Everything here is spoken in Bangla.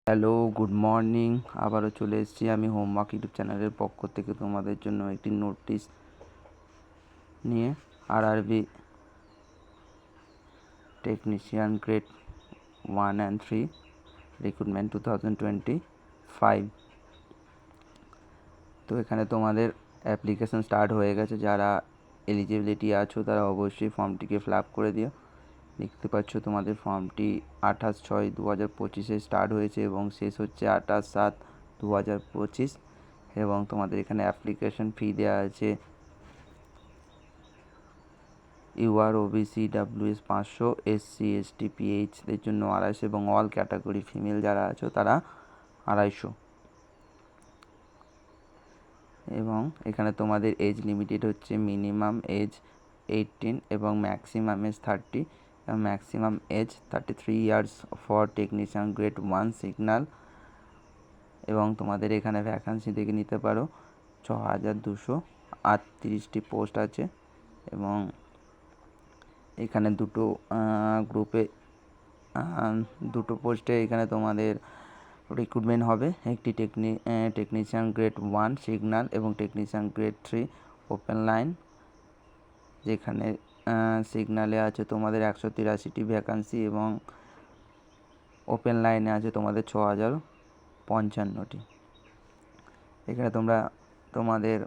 Hello, good morning. আবারও চলে এসেছি আমি হোমওয়ার্ক ইউটিউব চ্যানেলের পক্ষ থেকে তোমাদের জন্য একটি নোটিশ নিয়ে। RRB technician grade 1 and 3 recruitment 2025। তো এখানে তোমাদের অ্যাপ্লিকেশন স্টার্ট হয়ে গেছে। যারা এলিজিবিলিটি আছো তারা অবশ্যই ফর্মটিকে ফিল আপ করে দিও। দেখতে পাচ্ছ তোমাদের ফর্মটি 28/6/2025 স্টার্ট হয়েছে এবং শেষ হচ্ছে 28/7/2025। এবং তোমাদের এখানে অ্যাপ্লিকেশন ফি দেওয়া আছে UR OBC EWS 500, SC ST PHদের জন্য 250 এবং অল ক্যাটাগরি ফিমেল যারা আছো তারা 250। এবং এখানে তোমাদের এজ লিমিটেড হচ্ছে মিনিমাম এজ 18 এবং ম্যাক্সিমাম এজ 30 এবং maximum age 33 years for technician grade 1 signal. এবং তোমাদের এখানে ভ্যাকান্সি দেখে নিতে পারো, 6238টি পোস্ট আছে। এবং এখানে দুটো গ্রুপে দুটো পোস্টে এখানে তোমাদের রিক্রুটমেন্ট হবে। একটি টেকনিশিয়ান গ্রেড 1 সিগন্যাল এবং টেকনিশিয়ান গ্রেড 3 ওপেন লাইন। যেখানে সিগন্যালে আছে তোমাদের 183টি ভ্যাকান্সি এবং ওপেন লাইনে আছে তোমাদের 6055টি। এখানে তোমরা তোমাদের